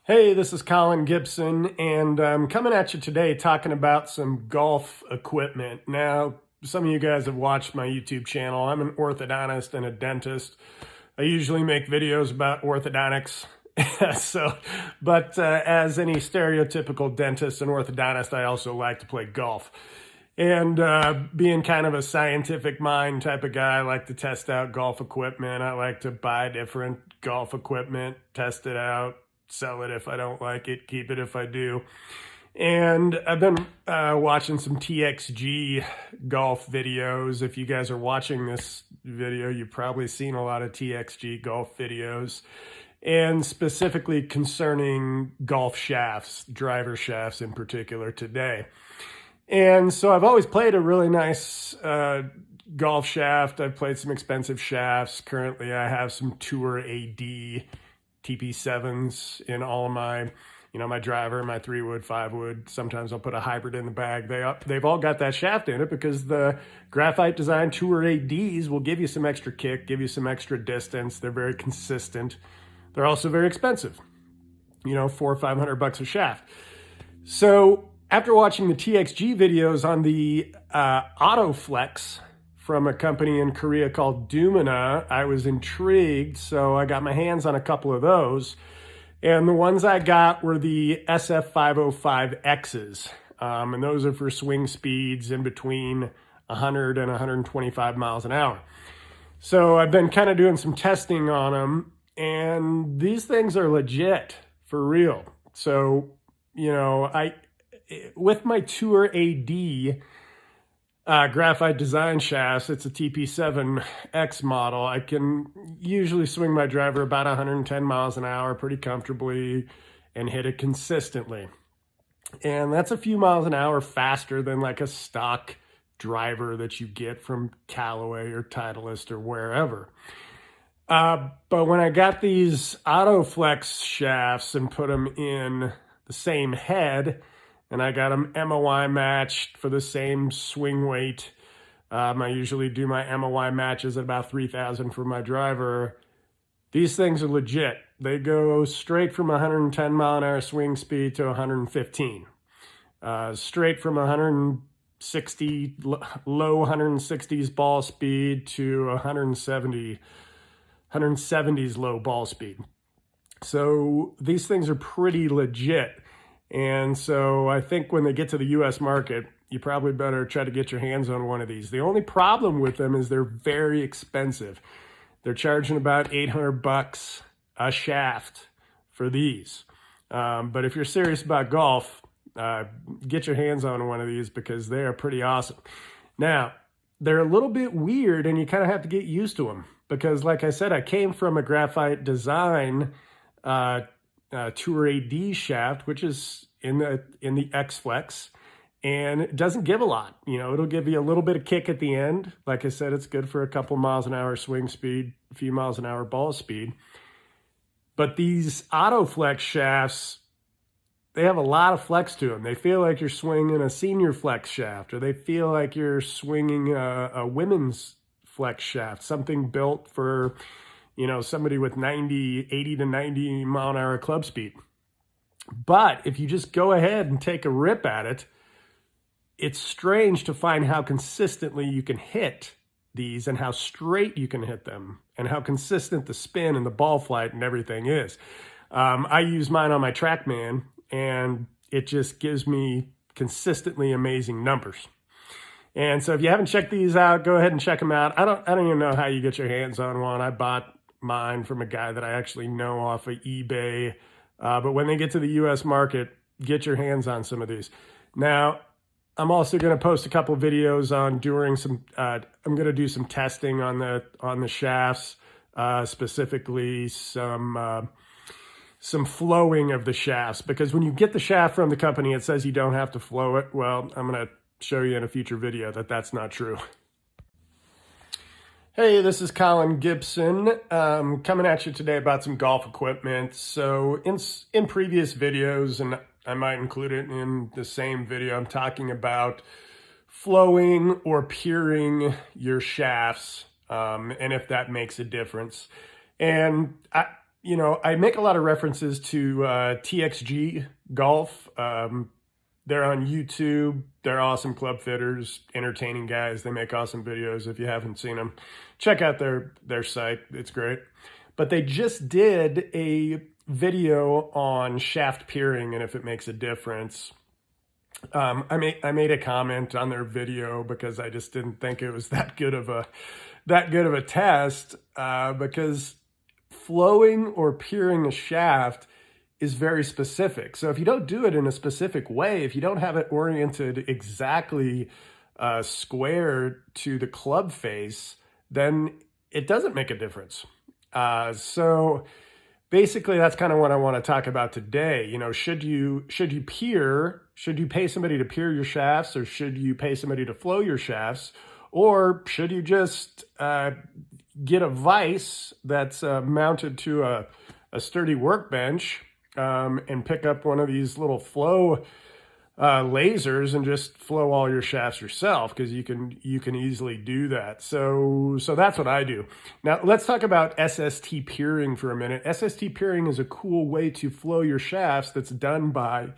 Hey, this is Colin Gibson, and I'm coming at you today talking about some golf equipment. Now, some of you guys have watched my YouTube channel. I'm an orthodontist and a dentist. I usually make videos about orthodontics. But as any stereotypical dentist and orthodontist, I also like to play golf. And being kind of a scientific mind type of guy, I like to test out golf equipment. I like to buy different golf equipment, test it out, sell it if I don't like it, keep it if I do. And I've been watching some TXG golf videos. If you guys are watching this video, you've probably seen a lot of TXG golf videos, and specifically concerning golf shafts, driver shafts in particular today. And so I've always played a really nice golf shaft. I've played some expensive shafts. Currently, I have some Tour AD TP7s in all of my, my driver, my 3-wood, 5-wood. Sometimes I'll put a hybrid in the bag. They've all got that shaft in it because the graphite design Tour ADs will give you some extra kick, give you some extra distance. They're very consistent. They're also very expensive, $400 or $500 a shaft. So after watching the TXG videos on the AutoFlex from a company in Korea called Dumina, I was intrigued, so I got my hands on a couple of those. And the ones I got were the SF505Xs, and those are for swing speeds in between 100 and 125 miles an hour. So I've been kind of doing some testing on them, and these things are legit, for real. So, with my Tour AD graphite design shafts, it's a TP7X model. I can usually swing my driver about 110 miles an hour pretty comfortably and hit it consistently. And that's a few miles an hour faster than like a stock driver that you get from Callaway or Titleist or wherever. But when I got these AutoFlex shafts and put them in the same head, and I got them MOI matched for the same swing weight. I usually do my MOI matches at about 3,000 for my driver. These things are legit. They go straight from 110 mile an hour swing speed to 115. Straight from 160, low 160s ball speed to 170s low ball speed. So these things are pretty legit. And so I think when they get to the US market, you probably better try to get your hands on one of these. The only problem with them is they're very expensive. They're charging about $800 a shaft for these. But if you're serious about golf, get your hands on one of these because they are pretty awesome. Now, they're a little bit weird and you kind of have to get used to them because like I said, I came from a graphite design Tour AD shaft, which is in the X-Flex, and it doesn't give a lot. It'll give you a little bit of kick at the end. Like I said, it's good for a couple miles an hour swing speed, a few miles an hour ball speed. But these AutoFlex shafts, they have a lot of flex to them. They feel like you're swinging a senior flex shaft, or they feel like you're swinging a women's flex shaft, something built for somebody with 80 to 90 mile an hour club speed. But if you just go ahead and take a rip at it, it's strange to find how consistently you can hit these and how straight you can hit them and how consistent the spin and the ball flight and everything is. I use mine on my TrackMan and it just gives me consistently amazing numbers. And so if you haven't checked these out, go ahead and check them out. I don't even know how you get your hands on one. I bought mine from a guy that I actually know off of eBay. But when they get to the US market, get your hands on some of these. Now, I'm also going to post a couple videos on doing some, I'm going to do some testing on the shafts, specifically some flowing of the shafts, because when you get the shaft from the company, it says you don't have to flow it. Well, I'm going to show you in a future video that that's not true. Hey, this is Colin Gibson, coming at you today about some golf equipment. So in previous videos, and I might include it in the same video, I'm talking about flowing or peering your shafts, and if that makes a difference. And you know, I make a lot of references to TXG Golf. They're on YouTube. They're awesome club fitters, entertaining guys. They make awesome videos. If you haven't seen them, check out their site. It's great. But they just did a video on shaft peering and if it makes a difference. I made a comment on their video because I just didn't think it was that good of a test, because flowing or peering a shaft is very specific. So if you don't do it in a specific way, if you don't have it oriented exactly square to the club face, then it doesn't make a difference. So basically, that's kind of what I want to talk about today. You know, should you peer? Should you pay somebody to peer your shafts, or should you pay somebody to flow your shafts, or should you just get a vise that's mounted to a sturdy workbench and pick up one of these little flow lasers and just flow all your shafts yourself, because you can easily do that. So that's what I do. Now let's talk about SST peering for a minute. SST peering is a cool way to flow your shafts that's done by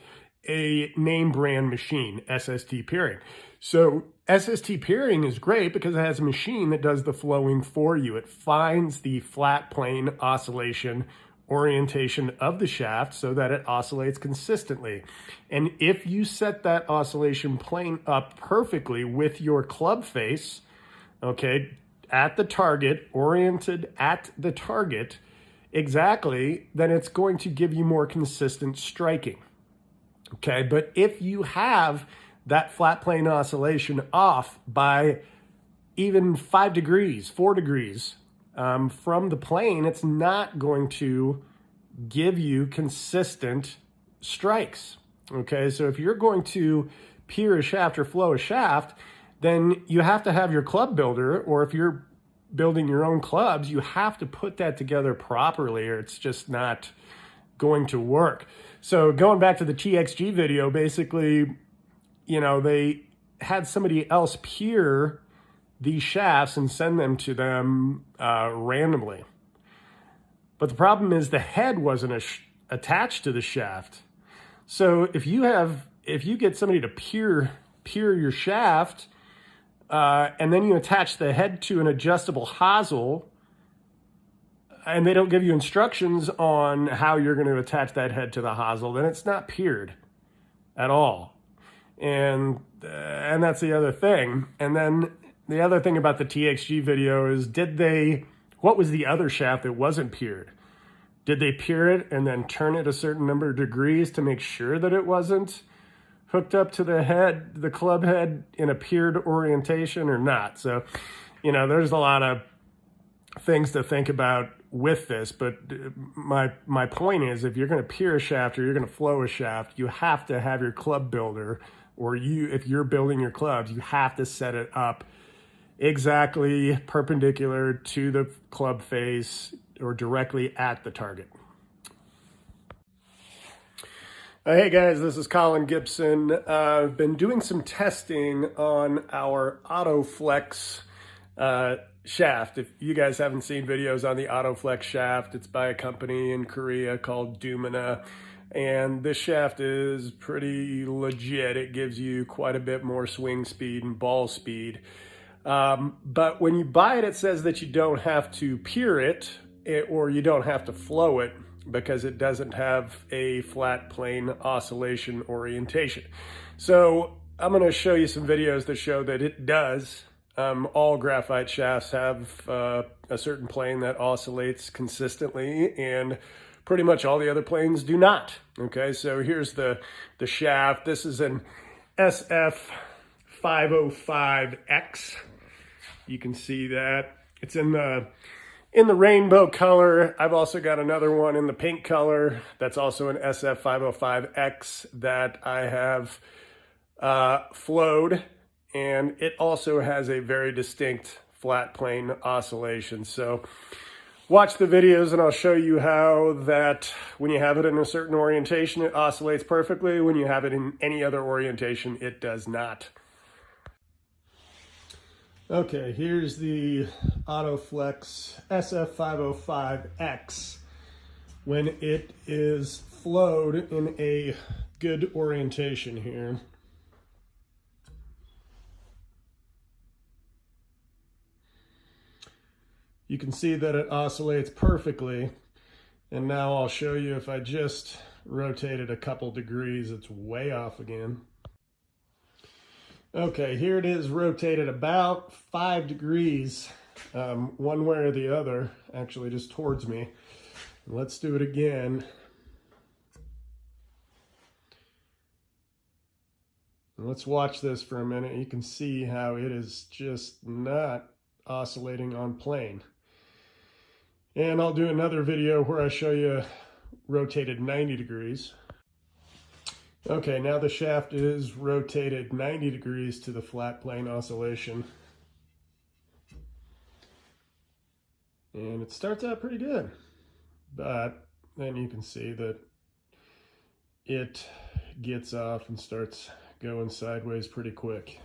a name brand machine, SST peering. So SST peering is great because it has a machine that does the flowing for you. It finds the flat plane oscillation orientation of the shaft so that it oscillates consistently. And if you set that oscillation plane up perfectly with your club face, okay, at the target, oriented at the target exactly, then it's going to give you more consistent striking. Okay, but if you have that flat plane oscillation off by even 5 degrees, 4 degrees, from the plane, it's not going to give you consistent strikes. Okay, so if you're going to peer a shaft or flow a shaft, then you have to have your club builder, or if you're building your own clubs, you have to put that together properly, or it's just not going to work. So going back to the TXG video, basically, you know, they had somebody else peer these shafts and send them to them randomly. But the problem is the head wasn't attached to the shaft. So if you get somebody to peer your shaft, and then you attach the head to an adjustable hosel, and they don't give you instructions on how you're going to attach that head to the hosel, then it's not peered at all. And that's the other thing. And then the other thing about the TXG video is, what was the other shaft that wasn't peered? Did they peer it and then turn it a certain number of degrees to make sure that it wasn't hooked up to the club head in a peered orientation or not? So, you know, there's a lot of things to think about with this, but my point is, if you're going to peer a shaft or you're going to flow a shaft, you have to have your club builder, or if you're building your clubs, you have to set it up exactly perpendicular to the club face or directly at the target. Hey guys, this is Colin Gibson. I've been doing some testing on our AutoFlex shaft. If you guys haven't seen videos on the AutoFlex shaft, it's by a company in Korea called Dumina. And this shaft is pretty legit. It gives you quite a bit more swing speed and ball speed. But when you buy it, it says that you don't have to peer it, or you don't have to flow it, because it doesn't have a flat plane oscillation orientation. So I'm going to show you some videos that show that it does. All graphite shafts have a certain plane that oscillates consistently, and pretty much all the other planes do not. Okay, so here's the shaft. This is an SF505X. You can see that. It's in the rainbow color. I've also got another one in the pink color that's also an SF505X that I have flowed, and it also has a very distinct flat plane oscillation. So watch the videos and I'll show you how that when you have it in a certain orientation, it oscillates perfectly. When you have it in any other orientation, it does not. Okay, here's the AutoFlex SF505X. when it is flowed in a good orientation here. You can see that it oscillates perfectly. And now I'll show you if I just rotate it a couple degrees, it's way off again. Okay, here it is rotated about 5 degrees, one way or the other, actually just towards me. Let's do it again. Let's watch this for a minute. You can see how it is just not oscillating on plane. And I'll do another video where I show you rotated 90 degrees. Okay, now the shaft is rotated 90 degrees to the flat plane oscillation. And it starts out pretty good, but then you can see that it gets off and starts going sideways pretty quick.